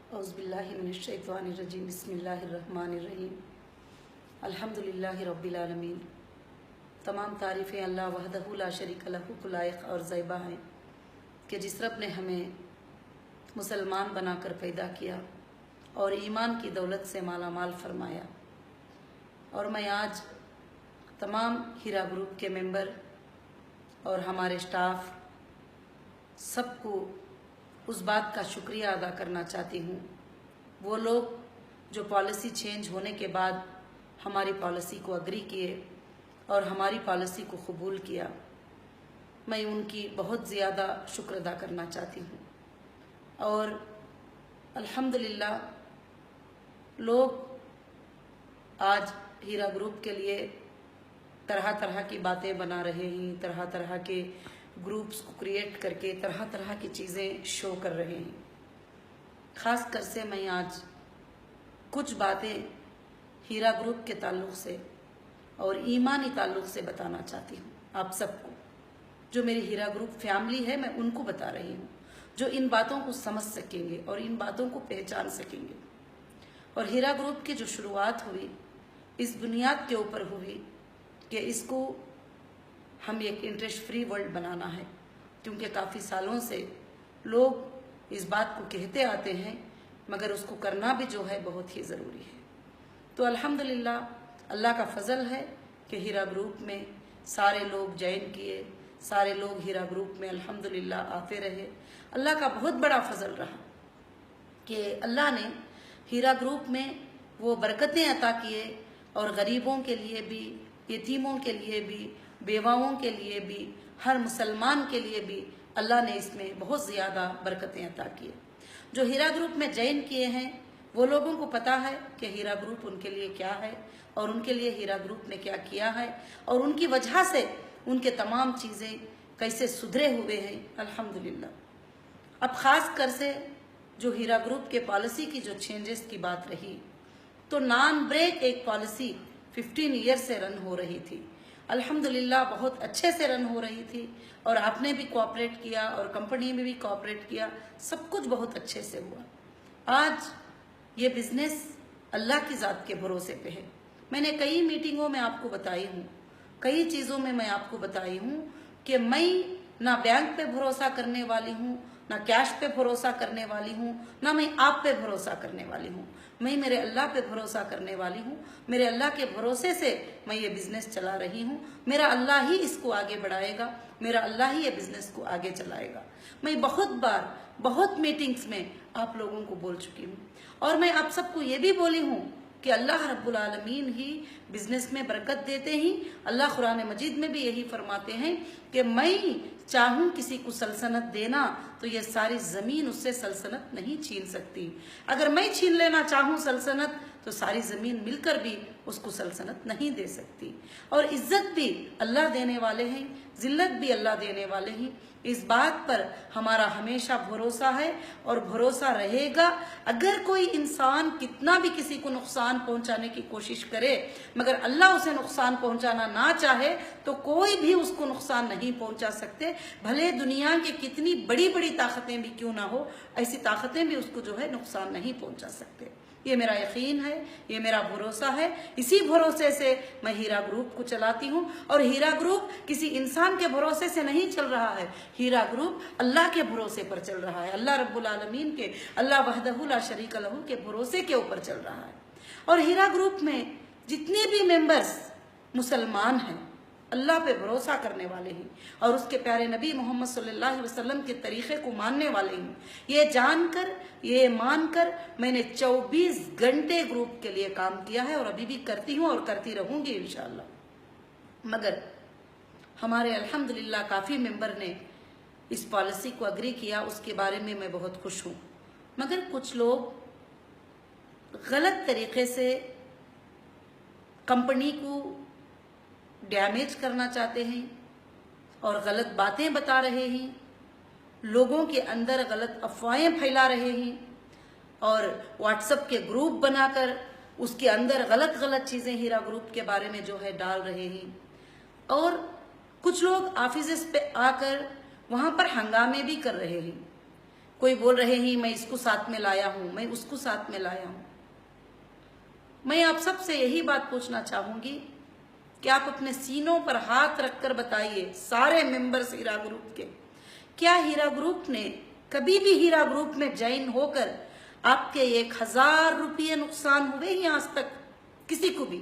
औज़ुबिल्लाहिमिनश्शैतानिर्रजीम बिस्मिल्लाहिर्रहमानिर्रहीम अल्हम्दुलिल्लाहि रब्बिल आलमीन। तमाम तारीफ़ें अल्लाह वहदहु ला शरीक लहू को लायक और ज़ैबा हैं कि जिस रब ने हमें मुसलमान बनाकर पैदा किया और ईमान की दौलत से माला माल फरमाया। और मैं आज तमाम हीरा ग्रुप के मेंबर और हमारे स्टाफ सबको उस बात का शुक्रिया अदा करना चाहती हूँ। वो लोग जो पॉलिसी चेंज होने के बाद हमारी पॉलिसी को अग्री किए और हमारी पॉलिसी को कबूल किया, मैं उनकी बहुत ज़्यादा शुक्र अदा करना चाहती हूँ। और अल्हम्दुलिल्लाह लोग आज हीरा ग्रुप के लिए तरह तरह की बातें बना रहे हैं, तरह तरह के ग्रुप्स को क्रिएट करके तरह तरह की चीज़ें शो कर रहे हैं। ख़ास कर से मैं आज कुछ बातें हीरा ग्रुप के ताल्लुक़ से और ईमानी ताल्लुक़ से बताना चाहती हूँ। आप सबको जो मेरी हीरा ग्रुप फैमिली है, मैं उनको बता रही हूँ जो इन बातों को समझ सकेंगे और इन बातों को पहचान सकेंगे। और हीरा ग्रुप की जो शुरुआत हुई इस बुनियाद के ऊपर हुई कि इसको हम एक इंटरेस्ट फ्री वर्ल्ड बनाना है, क्योंकि काफ़ी सालों से लोग इस बात को कहते आते हैं मगर उसको करना भी जो है बहुत ही ज़रूरी है। तो अल्हम्दुलिल्लाह अल्लाह का फ़ज़ल है कि हीरा ग्रुप में सारे लोग ज्वाइन किए, सारे लोग हीरा ग्रुप में अल्हम्दुलिल्लाह आते रहे। अल्लाह का बहुत बड़ा फ़ज़ल रहा कि अल्लाह ने हीरा ग्रुप में वो बरकतें अता किए और गरीबों के लिए भी, यतीमों के लिए भी, बेवाओं के लिए भी, हर मुसलमान के लिए भी अल्लाह ने इसमें बहुत ज़्यादा बरकतें अता किए। जो हीरा ग्रुप में ज्वाइन किए हैं वो लोगों को पता है कि हीरा ग्रुप उनके लिए क्या है और उनके लिए हीरा ग्रुप ने क्या किया है और उनकी वजह से उनके तमाम चीज़ें कैसे सुधरे हुए हैं अल्हम्दुलिल्लाह। अब ख़ास कर से जो हीरा ग्रुप के पॉलिसी की जो चेंजेस की बात रही, तो नॉन ब्रेक एक पॉलिसी 15 ईयर से रन हो रही थी। अल्हम्दुलिल्लाह बहुत अच्छे से रन हो रही थी और आपने भी कोऑपरेट किया और कंपनी में भी कोऑपरेट किया, सब कुछ बहुत अच्छे से हुआ। आज ये बिज़नेस अल्लाह की ज़ात के भरोसे पे है। मैंने कई मीटिंगों में आपको बताई हूँ, कई चीज़ों में मैं आपको बताई हूँ कि मैं ना बैंक पे भरोसा करने वाली हूँ, ना कैश पे भरोसा करने वाली हूँ, ना मैं आप पे भरोसा करने वाली हूँ। मैं मेरे अल्लाह पे भरोसा करने वाली हूँ। मेरे अल्लाह के भरोसे से मैं ये बिज़नेस चला रही हूँ। मेरा अल्लाह ही इसको आगे बढ़ाएगा, मेरा अल्लाह ही ये बिज़नेस को आगे चलाएगा। मैं बहुत बार बहुत मीटिंग्स में आप लोगों को बोल चुकी हूँ और मैं आप सबको ये भी बोली हूँ कि अल्लाह रब्बुल आलमीन ही बिज़नेस में बरकत देते ही। अल्लाह कुरान मजीद में भी यही फरमाते हैं कि मैं चाहूँ किसी को सल्तनत देना तो ये सारी ज़मीन उससे सल्तनत नहीं छीन सकती। अगर मैं छीन लेना चाहूँ सल्तनत तो सारी ज़मीन मिलकर भी उसको सल्तनत नहीं दे सकती। और इज़्ज़त भी अल्लाह देने वाले हैं, ज़िल्लत भी अल्लाह देने वाले हैं। इस बात पर हमारा हमेशा भरोसा है और भरोसा रहेगा। अगर कोई इंसान कितना भी किसी को नुकसान पहुंचाने की कोशिश करे मगर अल्लाह उसे नुकसान पहुंचाना ना चाहे तो कोई भी उसको नुकसान नहीं पहुंचा सकते। भले दुनिया की कितनी बड़ी बड़ी ताकतें भी क्यों ना हो, ऐसी ताकतें भी उसको जो है नुकसान नहीं पहुंचा सकते। ये मेरा यकीन है, ये मेरा भरोसा है। इसी भरोसे से मैं हीरा ग्रुप को चलाती हूँ और हीरा ग्रुप किसी इंसान के भरोसे से नहीं चल रहा है, हीरा ग्रुप अल्लाह के भरोसे पर चल रहा है। अल्लाह रब्बुल आलमीन के, अल्लाह वहदहु ला शरीक लहू के भरोसे के ऊपर चल रहा है। और हीरा ग्रुप में जितने भी मेंबर्स मुसलमान हैं, अल्लाह पे भरोसा करने वाले हैं और उसके प्यारे नबी मोहम्मद सल्लल्लाहु अलैहि वसल्लम के तरीक़े को मानने वाले हैं, ये जानकर, ये मानकर मैंने 24 घंटे ग्रुप के लिए काम किया है और अभी भी करती हूँ और करती रहूँगी इंशाअल्लाह। मगर हमारे अल्हम्दुलिल्लाह काफ़ी मेंबर ने इस पॉलिसी को अग्री किया, उसके बारे में मैं बहुत खुश हूँ। मगर कुछ लोग गलत तरीक़े से कंपनी को डैमेज करना चाहते हैं और गलत बातें बता रहे हैं, लोगों के अंदर गलत अफवाहें फैला रहे हैं और व्हाट्सएप के ग्रुप बनाकर उसके अंदर गलत गलत चीज़ें हीरा ग्रुप के बारे में जो है डाल रहे हैं। और कुछ लोग ऑफिस पे आकर वहाँ पर हंगामे भी कर रहे हैं कोई बोल रहे हैं मैं इसको साथ में लाया हूं, मैं उसको साथ में लाया हूं। मैं आप सबसे यही बात पूछना चाहूंगी कि आप अपने सीनों पर हाथ रखकर बताइए, सारे मेंबर्स हीरा ग्रुप के, क्या हीरा ग्रुप ने कभी भी हीरा ग्रुप में ज्वाइन होकर आपके 1000 रुपये नुकसान हुए ही आज तक? किसी को भी,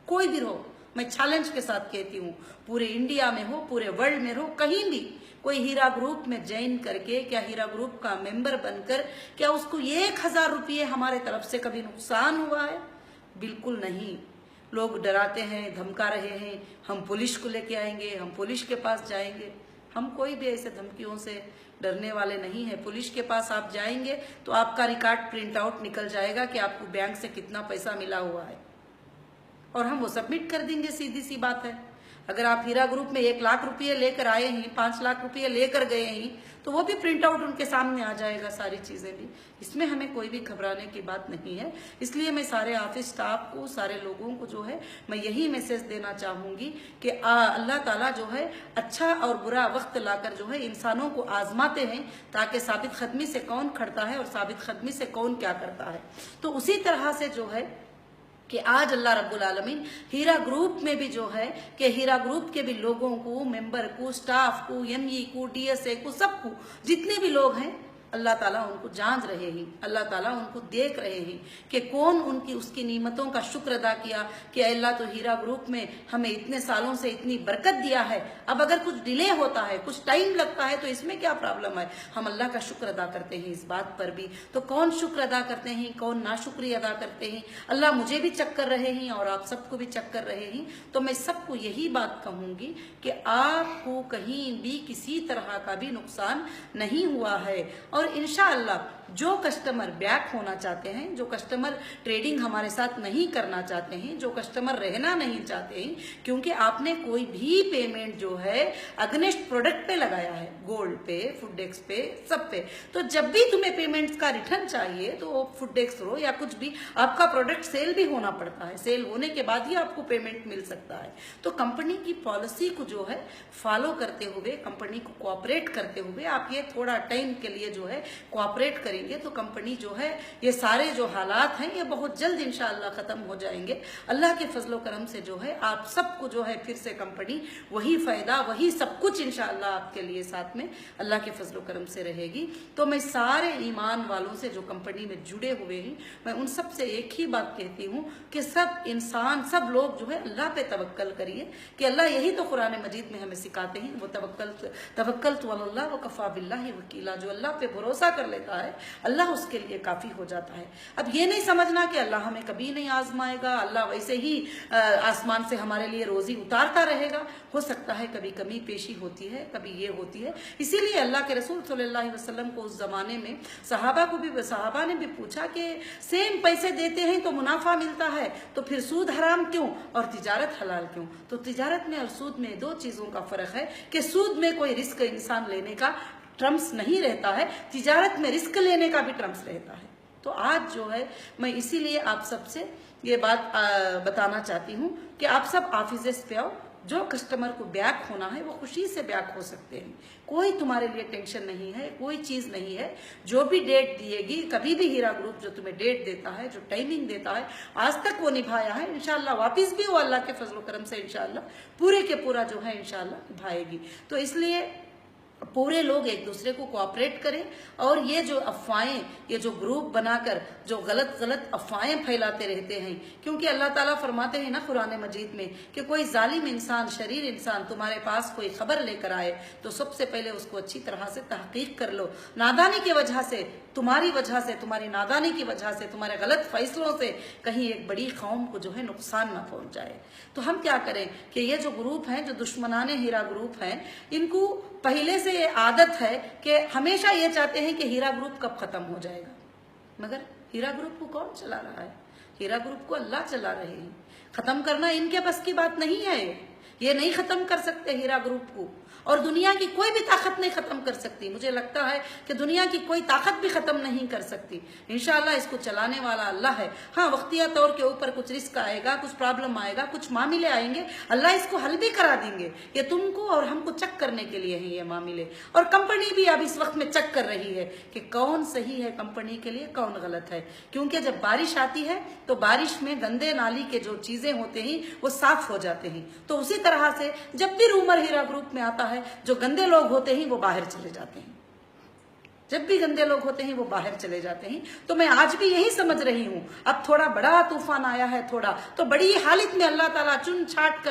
कोई भी हो, मैं चैलेंज के साथ कहती हूँ, पूरे इंडिया में हो, पूरे वर्ल्ड में हो, कहीं भी कोई हीरा ग्रुप में ज्वाइन करके, क्या हीरा ग्रुप का मेंबर बनकर, क्या उसको 1000 रुपये हमारे तरफ से कभी नुकसान हुआ है? बिल्कुल नहीं। लोग डराते हैं, धमका रहे हैं, हम पुलिस को लेके आएंगे, हम पुलिस के पास जाएंगे। हम कोई भी ऐसे धमकियों से डरने वाले नहीं है। पुलिस के पास आप जाएंगे तो आपका रिकॉर्ड प्रिंट आउट निकल जाएगा कि आपको बैंक से कितना पैसा मिला हुआ है, और हम वो सबमिट कर देंगे। सीधी सी बात है। अगर आप हीरा ग्रुप में 1 लाख रुपये लेकर आए हैं, 5 लाख रुपये लेकर गए हैं, तो वो भी प्रिंट आउट उनके सामने आ जाएगा, सारी चीजें भी। इसमें हमें कोई भी घबराने की बात नहीं है। इसलिए मैं सारे ऑफिस स्टाफ को, सारे लोगों को जो है, मैं यही मैसेज देना चाहूंगी कि अल्लाह ताला जो है अच्छा और बुरा वक्त लाकर जो है इंसानों को आजमाते हैं, ताकि साबित खदमी से कौन खड़ता है और साबित खदमी से कौन क्या करता है। तो उसी तरह से जो है कि आज अल्लाह रब्बुल आलमीन हीरा ग्रुप में भी जो है कि हीरा ग्रुप के भी लोगों को, मेंबर को, स्टाफ को, एमई को, डीएसए को, सबको, जितने भी लोग हैं, अल्लाह ताला उनको जांच रहे हैं, अल्लाह ताला उनको देख रहे हैं कि कौन उनकी उसकी नियमतों का शुक्र अदा किया कि अल्लाह तो हीरा ग्रुप में हमें इतने सालों से इतनी बरकत दिया है। अब अगर कुछ डिले होता है, कुछ टाइम लगता है, तो इसमें क्या प्रॉब्लम है? हम अल्लाह का शुक्र अदा करते हैं इस बात पर भी। तो कौन शुक्र अदा करते हैं, कौन नाशुक्री अदा करते हैं? अल्लाह मुझे भी चेक कर रहे हैं और आप सबको भी चेक कर रहे हैं। तो मैं सबको यही बात कहूंगी कि आपको कहीं भी किसी तरह का भी नुकसान नहीं हुआ है। और इंशाअल्लाह जो कस्टमर बैक होना चाहते हैं, जो कस्टमर ट्रेडिंग हमारे साथ नहीं करना चाहते हैं, जो कस्टमर रहना नहीं चाहते हैं, क्योंकि आपने कोई भी पेमेंट जो है अगेंस्ट प्रोडक्ट पे लगाया है, गोल्ड पे, फूडेक्स पे, सब पे, तो जब भी तुम्हें पेमेंट्स का रिटर्न चाहिए तो फूडेक्स हो या कुछ भी, आपका प्रोडक्ट सेल भी होना पड़ता है। सेल होने के बाद ही आपको पेमेंट मिल सकता है। तो कंपनी की पॉलिसी को जो है फॉलो करते हुए, कंपनी को कोऑपरेट करते हुए, आप ये थोड़ा टाइम के लिए जो है कोऑपरेट करेंगे तो कंपनी जो है, ये सारे जो हालात हैं, ये बहुत जल्द इंशाअल्लाह खत्म हो जाएंगे। अल्लाह के फजलो करम से जो है आप सबको जो है फिर से कंपनी वही फायदा, वही सब कुछ इंशाअल्लाह आपके लिए साथ में अल्लाह के फजलो करम से रहेगी। तो मैं सारे ईमान वालों से जो कंपनी में जुड़े हुए हैं, मैं उन सब से एक ही बात कहती हूँ कि सब इंसान, सब लोग जो है अल्लाह पे तवक्कल करिए, कि अल्लाह यही तो कुरान मजीद में हमें सिखाते हैं, वो तवक्कल अल्लाह व कफा बिल्लाहि वकीला। जो अल्लाह पे भरोसा कर लेता है, अल्लाह उसके लिए काफी हो जाता है। अब ये नहीं समझना कि अल्लाह हमें कभी नहीं आजमाएगा, अल्लाह वैसे ही आसमान से हमारे लिए रोजी उतारता रहेगा। हो सकता है कभी कमी पेशी होती है, कभी ये होती है। इसीलिए अल्लाह के रसूल सल्लल्लाहु अलैहि वसल्लम को उस जमाने में सहाबा ने भी पूछा कि सेम पैसे देते हैं तो मुनाफा मिलता है, तो फिर सूद हराम क्यों और तिजारत हलाल क्यों? तो तिजारत में और सूद में 2 चीजों का फर्क है कि सूद में कोई रिस्क इंसान लेने का ट्रम्स नहीं रहता है, तिजारत में रिस्क लेने का भी ट्रम्स रहता है। तो आज जो है मैं इसीलिए आप सबसे ये बात बताना चाहती हूँ कि आप सब ऑफिस पे आओ। जो कस्टमर को बैक होना है वो खुशी से बैक हो सकते हैं, कोई तुम्हारे लिए टेंशन नहीं है, कोई चीज नहीं है। जो भी डेट दिएगी, कभी भी हीरा ग्रुप जो तुम्हें डेट देता है, जो टाइमिंग देता है, आज तक वो निभाया है, इंशाल्लाह वापिस भी वो अल्लाह के फजल करम से इंशाल्लाह पूरे के पूरा जो है इंशाल्लाह निभाएगी। तो इसलिए पूरे लोग एक दूसरे को कोऑपरेट करें, और ये जो अफवाहें, ये जो ग्रुप बनाकर जो गलत गलत अफवाहें फैलाते रहते हैं, क्योंकि अल्लाह ताला फरमाते हैं ना कुरान मजीद में कि कोई जालिम इंसान, शरीर इंसान तुम्हारे पास कोई खबर लेकर आए तो सबसे पहले उसको अच्छी तरह से तहकीक कर लो। नादानी की वजह से, तुम्हारी वजह से, तुम्हारी नादानी की वजह से, तुम्हारे गलत फैसलों से कहीं एक बड़ी कौम को जो है नुकसान ना पहुंच जाए। तो हम क्या करें कि ये जो ग्रुप हैं, जो दुश्मनाने हीरा ग्रुप हैं, इनको पहले से ये आदत है कि हमेशा ये चाहते हैं कि हीरा ग्रुप कब खत्म हो जाएगा। मगर हीरा ग्रुप को कौन चला रहा है? हीरा ग्रुप को अल्लाह चला रहे हैं। खत्म करना इनके बस की बात नहीं है। ये नहीं खत्म कर सकते हीरा ग्रुप को, और दुनिया की कोई भी ताकत नहीं खत्म कर सकती। मुझे लगता है कि दुनिया की कोई ताकत भी खत्म नहीं कर सकती। इंशाअल्लाह इसको चलाने वाला अल्लाह है। हाँ, वक्तिया तौर के ऊपर कुछ रिस्क आएगा, कुछ प्रॉब्लम आएगा, कुछ मामले आएंगे, अल्लाह इसको हल भी करा देंगे। ये तुमको और हमको चेक करने के लिए है ये मामले, और कंपनी भी अब इस वक्त में चेक कर रही है कि कौन सही है कंपनी के लिए, कौन गलत है। क्योंकि जब बारिश आती है तो बारिश में गंदे नाली के जो चीजें होते हैं वो साफ हो जाते हैं। तो उसी तरह से जब भी रूमर हीरा ग्रुप में आता है, जो गंदे लोग होते हैं वो बाहर चले जाते हैं। जब भी गंदे लोग होते हैं वो बाहर चले जाते हैं। तो मैं आज भी यही समझ रही हूं, अब थोड़ा बड़ा तूफान आया है थोड़ा, तो बड़ी हालत में अल्लाह ताला चुन छाट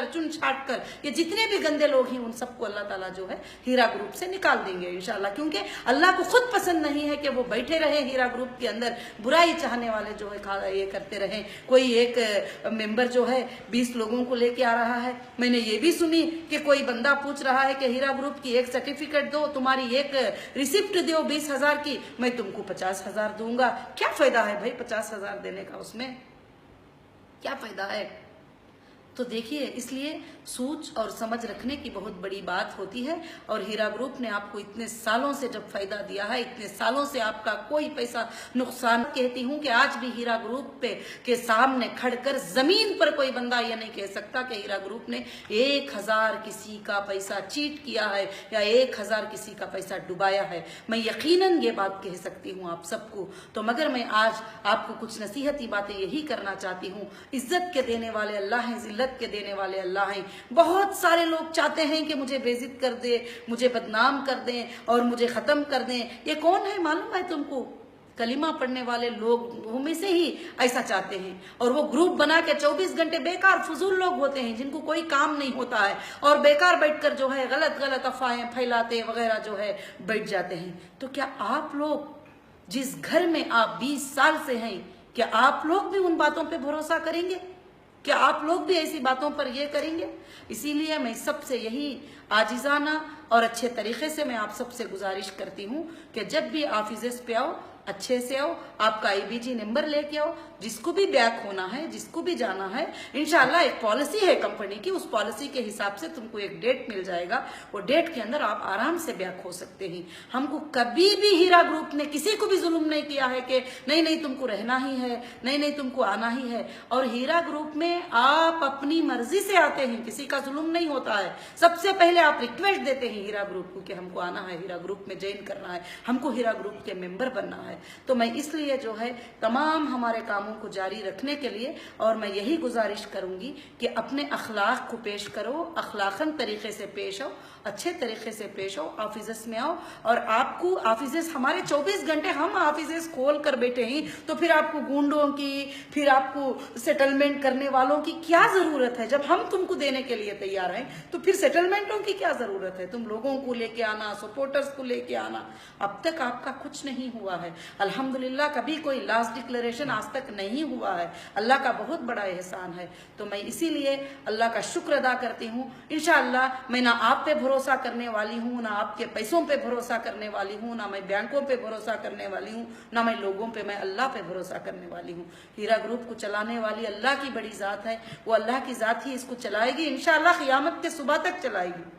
कर ये जितने भी गंदे लोग हैं उन सबको अल्लाह ताला जो है हीरा ग्रुप से निकाल देंगे इंशाल्लाह। क्योंकि अल्लाह को खुद पसंद नहीं है कि वो बैठे रहे हीरा ग्रुप के अंदर, बुराई चाहने वाले जो है ये करते रहे। कोई एक मेंबर जो है 20 लोगों को लेके आ रहा है। मैंने ये भी सुनी कि कोई बंदा पूछ रहा है कि हीरा ग्रुप की एक सर्टिफिकेट दो, तुम्हारी एक रिसिप्ट दो 20,000 की, मैं तुमको 50,000 दूंगा। क्या फायदा है भाई 50,000 देने का, उसमें क्या फायदा है। तो देखिए, इसलिए सोच और समझ रखने की बहुत बड़ी बात होती है। और हीरा ग्रुप ने आपको इतने सालों से जब फायदा दिया है, इतने सालों से आपका कोई पैसा नुकसान, कहती हूं कि आज भी हीरा ग्रुप पे के सामने खड़कर जमीन पर कोई बंदा ये नहीं कह सकता कि हीरा ग्रुप ने 1,000 किसी का पैसा चीट किया है या 1,000 किसी का पैसा डुबाया है। मैं यकीनन ये बात कह सकती हूँ आप सबको। तो मगर मैं आज आपको कुछ नसीहती बातें यही करना चाहती हूँ। इज्जत के देने वाले अल्लाह हैं, जिल्लत के देने वाले अल्लाह हैं। बहुत सारे लोग चाहते हैं कि मुझे बेइज्जत कर दे, मुझे बदनाम कर दें और मुझे खत्म कर दें। ये कौन है मालूम है तुमको? कलिमा पढ़ने वाले लोगों में से ही ऐसा चाहते हैं। और वो ग्रुप बना के 24 घंटे बेकार फजूल लोग होते हैं जिनको कोई काम नहीं होता है, और बेकार बैठकर जो है गलत गलत अफवाहें फैलाते वगैरह जो है बैठ जाते हैं। तो क्या आप लोग जिस घर में आप 20 साल से हैं, क्या आप लोग भी उन बातों पर भरोसा करेंगे? क्या आप लोग भी ऐसी बातों पर ये करेंगे? इसीलिए मैं सबसे यही आजिजाना और अच्छे तरीके से मैं आप सबसे गुजारिश करती हूँ कि जब भी ऑफिस पे आओ, अच्छे से आओ, आपका IBG नंबर लेके आओ। जिसको भी बैक होना है, जिसको भी जाना है, इंशाल्लाह एक पॉलिसी है कंपनी की, उस पॉलिसी के हिसाब से तुमको एक डेट मिल जाएगा। वो डेट के अंदर आप आराम से बैक हो सकते हैं। हमको कभी भी हीरा ग्रुप ने किसी को भी जुल्म नहीं किया है कि नहीं नहीं तुमको रहना ही है, नहीं नहीं तुमको आना ही है। और हीरा ग्रुप में आप अपनी मर्जी से आते हैं, किसी का जुल्म नहीं होता है। सबसे पहले आप रिक्वेस्ट देते हैं हीरा ग्रुप को कि हमको आना है, हीरा ग्रुप में ज्वाइन करना है, हमको हीरा ग्रुप के मेंबर बनना है। तो मैं इसलिए जो है तमाम हमारे कामों को जारी रखने के लिए, और मैं यही गुजारिश करूंगी कि अपने अखलाक को पेश करो, अखलाकन तरीके से पेश आओ, अच्छे तरीके से पेश आओ, ऑफिस में आओ। और आपको ऑफिस हमारे 24 घंटे हम ऑफिस खोल कर बैठे हैं, तो फिर आपको गुंडों की, फिर आपको सेटलमेंट करने वालों की क्या जरूरत है? जब हम तुमको देने के लिए तैयार हैं तो फिर सेटलमेंटों की क्या जरूरत है? तुम लोगों को लेके आना, सपोर्टर्स को लेके आना। अब तक आपका कुछ नहीं हुआ है अल्हम्दुलिल्लाह, कभी कोई लास्ट डिक्लेरेशन आज तक नहीं हुआ है। अल्लाह का बहुत बड़ा एहसान है। तो मैं इसीलिए अल्लाह का शुक्र अदा करती हूँ। इंशाअल्लाह मैं ना आप पे भरोसा करने वाली हूँ, ना आपके पैसों पे भरोसा करने वाली हूँ, ना मैं बैंकों पे भरोसा करने वाली हूँ, ना मैं लोगों पे, मैं अल्लाह पे भरोसा करने वाली हूँ। हीरा ग्रुप को चलाने वाली अल्लाह की बड़ी जात है, वो अल्लाह की जात ही इसको चलाएगी। इंशाअल्लाह क़यामत के सुबह तक चलाएगी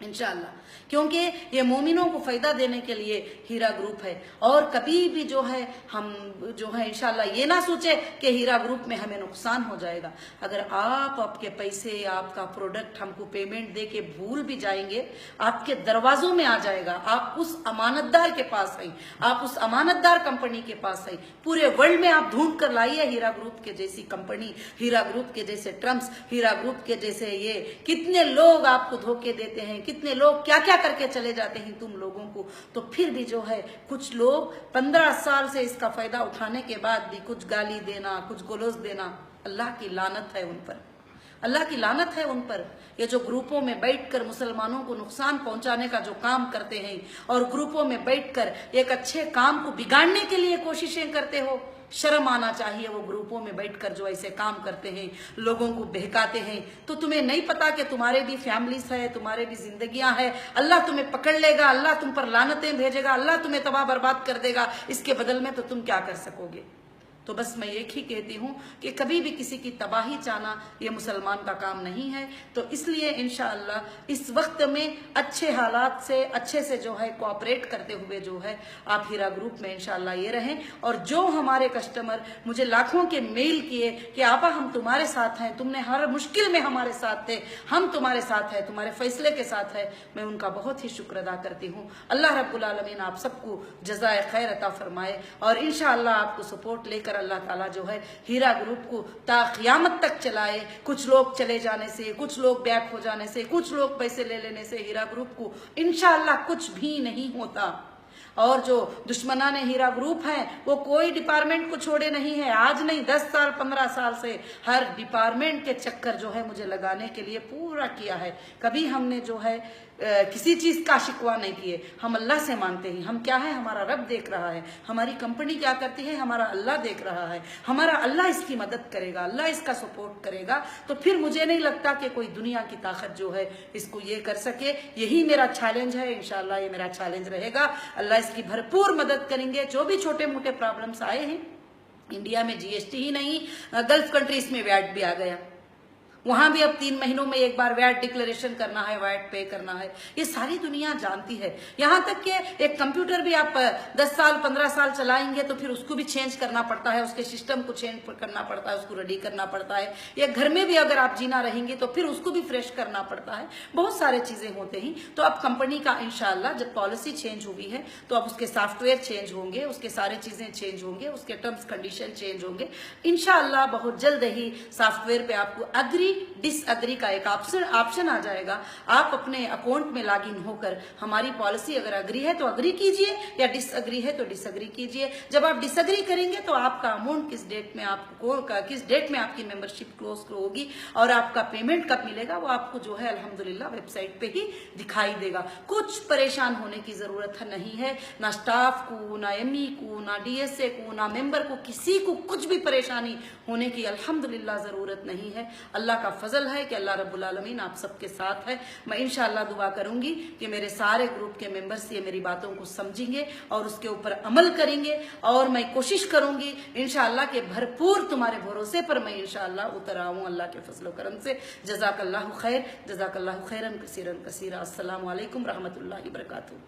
इंशाअल्लाह, क्योंकि ये मोमिनों को फायदा देने के लिए हीरा ग्रुप है। और कभी भी जो है हम जो है इंशाअल्लाह ये ना सोचे कि हीरा ग्रुप में हमें नुकसान हो जाएगा। अगर आप आपके पैसे, आपका प्रोडक्ट हमको पेमेंट दे के भूल भी जाएंगे, आपके दरवाजों में आ जाएगा। आप उस अमानतदार के पास हैं, आप उस अमानतदार कंपनी के पास हैं। पूरे वर्ल्ड में आप ढूंढ कर लाइए हीरा ग्रुप के जैसी कंपनी, हीरा ग्रुप के जैसे ट्रम्प्स, हीरा ग्रुप के जैसे ये कितने लोग आपको धोखे देते हैं, कितने लोग क्या क्या करके चले जाते हैं तुम लोगों को। तो फिर भी जो है कुछ लोग 15 साल से इसका फायदा उठाने के बाद भी कुछ गाली देना, कुछ गोलोज देना, अल्लाह की लानत है उन पर, अल्लाह की लानत है उन पर। ये जो ग्रुपों में बैठकर मुसलमानों को नुकसान पहुंचाने का जो काम करते हैं और ग्रुपों में बैठकर एक अच्छे काम को बिगाड़ने के लिए कोशिशें करते हो, शर्म आना चाहिए। वो ग्रुपों में बैठकर जो ऐसे काम करते हैं, लोगों को बहकाते हैं, तो तुम्हें नहीं पता कि तुम्हारे भी फैमिलीज है, तुम्हारे भी जिंदगियां हैं। अल्लाह तुम्हें पकड़ लेगा, अल्लाह तुम पर लानतें भेजेगा, अल्लाह तुम्हें तबाह बर्बाद कर देगा। इसके बदल में तो तुम क्या कर सकोगे? तो बस मैं एक ही कहती हूँ कि कभी भी किसी की तबाही चाहना ये मुसलमान का काम नहीं है। तो इसलिए इंशाअल्लाह इस वक्त में अच्छे हालात से अच्छे से जो है कोऑपरेट करते हुए जो है आप हीरा ग्रुप में इंशाअल्लाह ये रहें। और जो हमारे कस्टमर मुझे लाखों के मेल किए कि आपा हम तुम्हारे साथ हैं, तुमने हर मुश्किल में हमारे साथ थे, हम तुम्हारे साथ हैं, तुम्हारे फैसले के साथ है, मैं उनका बहुत ही शुक्र अदा करती हूँ। अल्लाह रब्बुल आलमीन आप सबको जज़ाए खैर अता फरमाए और इंशाअल्लाह आपको सपोर्ट लेकर अल्लाह ताला जो है हीरा ग्रुप को ता क़यामत तक चलाए। कुछ लोग चले जाने से, कुछ लोग बैक हो जाने से, कुछ लोग पैसे ले लेने से हीरा ग्रुप को इंशाअल्लाह कुछ भी नहीं होता। और जो दुश्मनाने हीरा ग्रुप है वो कोई डिपार्टमेंट को छोड़े नहीं है। आज नहीं 10 साल 15 साल से हर डिपार्टमेंट के चक्कर जो है मुझे लगाने के लिए पूरा किया है। कभी हमने जो है किसी चीज का शिकवा नहीं किए। हम अल्लाह से मांगते हैं। हम क्या है, हमारा रब देख रहा है, हमारी कंपनी क्या करती है, हमारा अल्लाह देख रहा है, हमारा अल्लाह इसकी मदद करेगा, अल्लाह इसका सपोर्ट करेगा। तो फिर मुझे नहीं लगता कि कोई दुनिया की ताकत जो है इसको ये कर सके। यही मेरा चैलेंज है, इंशाल्लाह ये मेरा चैलेंज रहेगा। अल्लाह इसकी भरपूर मदद करेंगे। जो भी छोटे मोटे प्रॉब्लम्स आए हैं, इंडिया में जीएसटी ही नहीं, गल्फ कंट्रीज में वैट भी आ गया, वहां भी अब 3 महीनों में एक बार वैट डिक्लेरेशन करना है, वैट पे करना है। ये सारी दुनिया जानती है। यहाँ तक कि एक कंप्यूटर भी आप 10 साल 15 साल चलाएंगे तो फिर उसको भी चेंज करना पड़ता है, उसके सिस्टम को चेंज करना पड़ता है, उसको रेडी करना पड़ता है। या घर में भी अगर आप जीना रहेंगे तो फिर उसको भी फ्रेश करना पड़ता है। बहुत सारे चीजें होते हैं। तो अब कंपनी का इंशाल्लाह जब पॉलिसी चेंज हुई है तो अब उसके सॉफ्टवेयर चेंज होंगे, उसके सारे चीजें चेंज होंगे, उसके टर्म्स कंडीशन चेंज होंगे। इंशाल्लाह बहुत जल्द ही सॉफ्टवेयर पे आपको अग्री डिसअग्री का एक ऑप्शन आ जाएगा। आप अपने अकाउंट में लॉगिन होकर हमारी पॉलिसी अगर अग्री है तो अग्री कीजिए या डिसअग्री है तो डिसअग्री कीजिए। जब आप डिसअग्री करेंगे तो आपका अमाउंट किस डेट में आपकी मेंबरशिप क्लोज होगी और आपका पेमेंट कब मिलेगा वो आपको जो है अल्हम्दुलिल्लाह वेबसाइट पे ही दिखाई देगा। कुछ परेशान होने की जरूरत नहीं है, ना स्टाफ को, ना एमई को, ना डीएसए को, ना मेंबर को, किसी को कुछ भी परेशानी होने की अल्हम्दुलिल्लाह जरूरत नहीं है। अल्लाह का फजल है कि अल्लाह रब्बुल आलमीन आप सबके साथ है। मैं इंशाअल्लाह दुआ करूंगी कि मेरे सारे ग्रुप के मेंबर्स ये मेरी बातों को समझेंगे और उसके ऊपर अमल करेंगे। और मैं कोशिश करूंगी इंशाअल्लाह के भरपूर तुम्हारे भरोसे पर मैं इंशाअल्लाह उतर आऊं अल्लाह के फजल करम से। जज़ाकल्लाहु खैर, जज़ाकल्लाहु खैरन कसीरन कसीरा। अस्सलामु अलैकुम रहमतुल्लाहि व बरकातुहू।